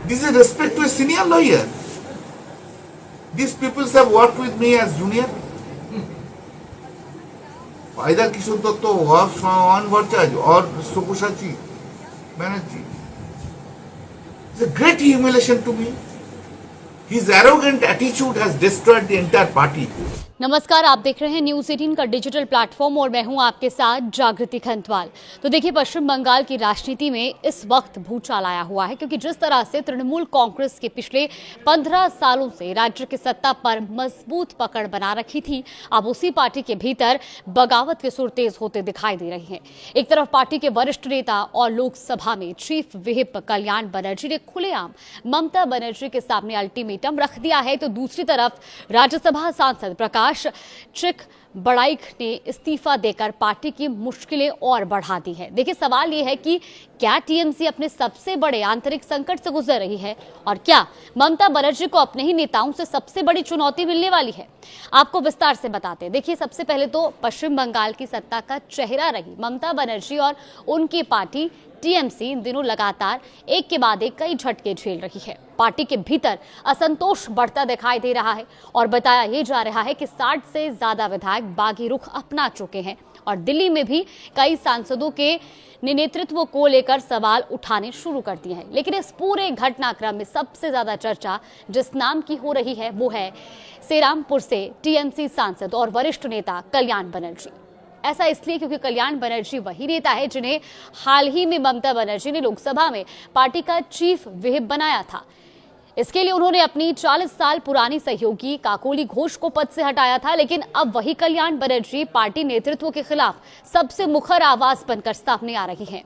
This is respect to a senior lawyer. These people have worked with me as junior. Either Kishore Datta works on Bhattacharya or Sabyasachi Banerjee. It's a great humiliation to me. His arrogant attitude has destroyed the entire party. नमस्कार, आप देख रहे हैं news 18 का digital platform और मैं हूं आपके साथ जागृति खंतवाल। तो देखिए, पश्चिम बंगाल की राजनीति में इस वक्त भूचाल आया हुआ है, क्योंकि जिस तरह से तृणमूल कांग्रेस के पिछले 15 सालों से राज्य की सत्ता पर मजबूत पकड़ बना रखी थी, अब उसी पार्टी के भीतर बगावत के सुर तेज होते दिखाई दे रहे हैं। एक तरफ पार्टी के वरिष्ठ नेता और लोकसभा में चीफ व्हिप कल्याण बनर्जी ने खुलेआम ममता बनर्जी के सामने अल्टीमेटम रख दिया है, तो दूसरी तरफ राज्यसभा सांसद प्रकाश चिक बड़ाइक ने इस्तीफा देकर पार्टी की मुश्किलें और बढ़ा दी है। देखिए, सवाल यह है कि क्या टीएमसी अपने सबसे बड़े आंतरिक संकट से गुजर रही है और क्या ममता बनर्जी को अपने ही नेताओं से सबसे बड़ी चुनौती मिलने वाली है। आपको विस्तार से बताते हैं। देखिए, सबसे पहले तो पश्चिम बंगाल की सत्ता का चेहरा रही ममता बनर्जी और उनकी पार्टी टीएमसी इन दिनों लगातार एक के बाद एक कई झटके झेल रही है। पार्टी के भीतर असंतोष बढ़ता दिखाई दे रहा है और बताया यह जा रहा है कि 60 से ज्यादा विधायक बागी रुख अपना चुके हैं और दिल्ली में भी कई सांसदों के नेतृत्व को लेकर सवाल उठाने शुरू कर दिए हैं। लेकिन इस पूरे घटनाक्रम में सबसे ज्यादा चर्चा जिस नाम की हो रही है वो है सेरामपुर से टीएमसी सांसद और वरिष्ठ नेता कल्याण बनर्जी। ऐसा इसलिए क्योंकि कल्याण बनर्जी वही नेता है जिन्हें हाल ही में ममता बनर्जी ने लोकसभा में पार्टी का चीफ व्हिप बनाया था। इसके लिए उन्होंने अपनी 40 साल पुरानी सहयोगी काकोली घोष को पद से हटाया था, लेकिन अब वही कल्याण बनर्जी पार्टी नेतृत्व के खिलाफ सबसे मुखर आवाज बनकर सामने आ रही हैं।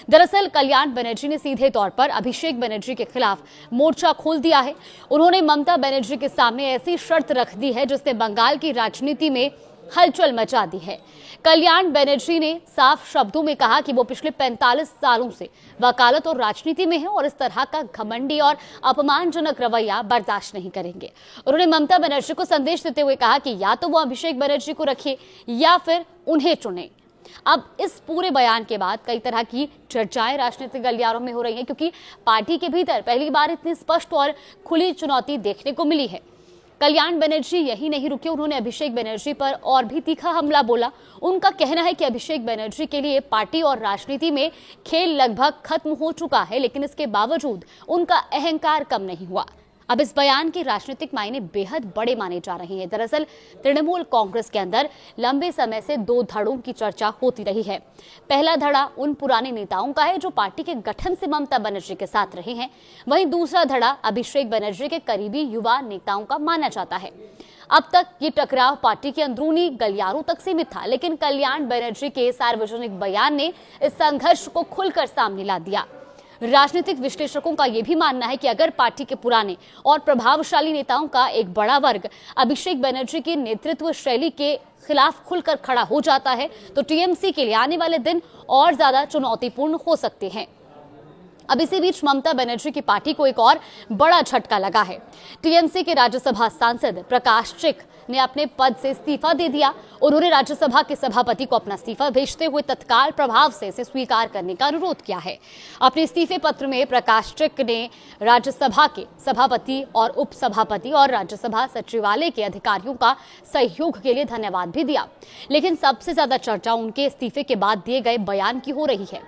दरअसल कल्याण बनर्जी ने सीधे तौर पर अभिषेक बनर्जी के खिलाफ मोर्चा खोल दिया है। उन्होंने ममता बनर्जी के सामने ऐसी शर्त रख दी है जिसने बंगाल की राजनीति में हलचल मचा दी है। कल्याण बनर्जी ने साफ शब्दों में कहा कि वो पिछले 45 सालों से वकालत और राजनीति में है और इस तरह का घमंडी और अपमानजनक रवैया बर्दाश्त नहीं करेंगे। उन्होंने ममता बनर्जी को संदेश देते हुए कहा कि या तो वो अभिषेक बनर्जी को रखे या फिर उन्हें चुने। अब इस पूरे बयान के बाद कई तरह की चर्चाएं राजनीतिक गलियारों में हो रही हैं, क्योंकि पार्टी के भीतर पहली बार इतनी स्पष्ट और खुली चुनौती देखने को मिली है। कल्याण बनर्जी यही नहीं रुके, उन्होंने अभिषेक बनर्जी पर और भी तीखा हमला बोला। उनका कहना है कि अभिषेक बनर्जी के लिए पार्टी और राजनीति में खेल लगभग खत्म हो चुका है, लेकिन इसके बावजूद उनका अहंकार कम नहीं हुआ। अब इस बयान के राजनीतिक मायने बेहद बड़े माने जा रहे हैं। दरअसल तृणमूल कांग्रेस के अंदर लंबे समय से 2 धड़ों की चर्चा होती रही है। पहला धड़ा उन पुराने नेताओं का है जो पार्टी के गठन से ममता बनर्जी के साथ रहे हैं, वहीं दूसरा धड़ा अभिषेक बनर्जी के करीबी युवा नेताओं का माना जाता है। अब तक ये टकराव पार्टी के अंदरूनी गलियारों तक सीमित था, लेकिन कल्याण बनर्जी के सार्वजनिक बयान ने इस संघर्ष को खुलकर सामने ला दिया। राजनीतिक विश्लेषकों का यह भी मानना है कि अगर पार्टी के पुराने और प्रभावशाली नेताओं का एक बड़ा वर्ग अभिषेक बनर्जी की नेतृत्व शैली के खिलाफ खुलकर खड़ा हो जाता है, तो टीएमसी के लिए आने वाले दिन और ज्यादा चुनौतीपूर्ण हो सकते हैं। अब इसी बीच ममता बनर्जी की पार्टी को एक और बड़ा झटका लगा है। टीएमसी के राज्यसभा सांसद प्रकाश चिक ने अपने पद से इस्तीफा दे दिया। उन्होंने राज्यसभा के सभापति को अपना इस्तीफा भेजते हुए तत्काल प्रभाव से इसे स्वीकार करने का अनुरोध किया है। अपने इस्तीफे पत्र में प्रकाश चिक ने राज्यसभा के सभापति और उपसभापति और राज्यसभा सचिवालय के अधिकारियों का सहयोग के लिए धन्यवाद भी दिया, लेकिन सबसे ज्यादा चर्चा उनके इस्तीफे के बाद दिए गए बयान की हो रही है।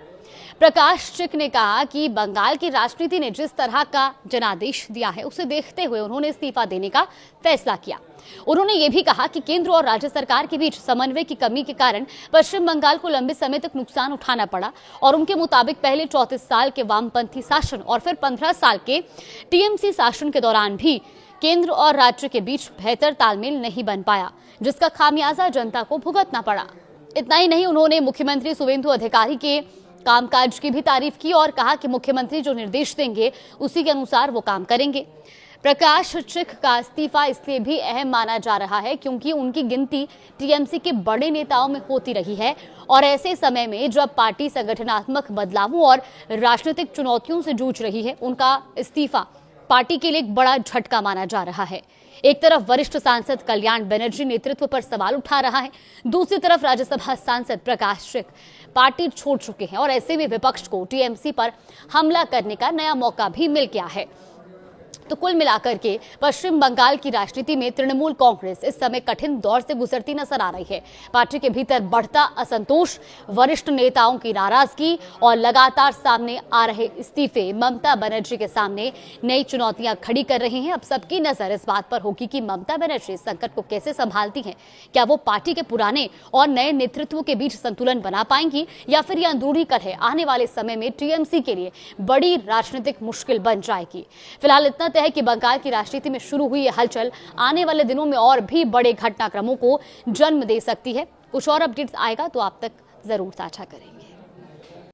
प्रकाश चिक ने कहा कि बंगाल की राजनीति ने जिस तरह का जनादेश दिया है उसे देखते हुए उन्होंने इस्तीफा देने का फैसला किया। उन्होंने ये भी कहा कि केंद्र और राज्य सरकार के बीच समन्वय की कमी के कारण पश्चिम बंगाल को लंबे समय तक नुकसान उठाना पड़ा और उनके मुताबिक पहले 34 साल के वामपंथी शासन और फिर 15 साल के टीएमसी शासन के दौरान भी केंद्र और राज्य के बीच बेहतर तालमेल नहीं बन पाया, जिसका खामियाजा जनता को भुगतना पड़ा। इतना ही नहीं, उन्होंने मुख्यमंत्री शुवेंदु अधिकारी के कामकाज की भी तारीफ की और कहा कि मुख्यमंत्री जो निर्देश देंगे उसी के अनुसार वो काम करेंगे। प्रकाश चिक का इस्तीफा इसलिए भी अहम माना जा रहा है क्योंकि उनकी गिनती टीएमसी के बड़े नेताओं में होती रही है और ऐसे समय में जब पार्टी संगठनात्मक बदलावों और राजनीतिक चुनौतियों से जूझ रही है, उनका इस्तीफा पार्टी के लिए एक बड़ा झटका माना जा रहा है। एक तरफ वरिष्ठ सांसद कल्याण बनर्जी नेतृत्व पर सवाल उठा रहा है, दूसरी तरफ राज्यसभा सांसद प्रकाश सिंह पार्टी छोड़ चुके हैं और ऐसे में विपक्ष को टीएमसी पर हमला करने का नया मौका भी मिल गया है। तो कुल मिलाकर के पश्चिम बंगाल की राजनीति में तृणमूल कांग्रेस इस समय कठिन दौर से गुजरती नजर आ रही है। पार्टी के भीतर बढ़ता असंतोष, वरिष्ठ नेताओं की नाराजगी और लगातार सामने आ रहे इस्तीफे ममता बनर्जी के सामने नई चुनौतियां खड़ी कर रही हैं। अब सबकी नजर इस बात पर होगी कि ममता बनर्जी संकट को कैसे संभालती हैं। क्या वो पार्टी के पुराने और नए नेतृत्व के बीच संतुलन बना पाएंगी या फिर यह अंदरूनी कलह आने वाले समय में टीएमसी के लिए बड़ी राजनीतिक मुश्किल बन जाएगी। फिलहाल इतना है कि बंगाल की राजनीति में शुरू हुई यह हलचल आने वाले दिनों में और भी बड़े घटनाक्रमों को जन्म दे सकती है। कुछ और अपडेट्स आएगा तो आप तक जरूर साझा करेंगे।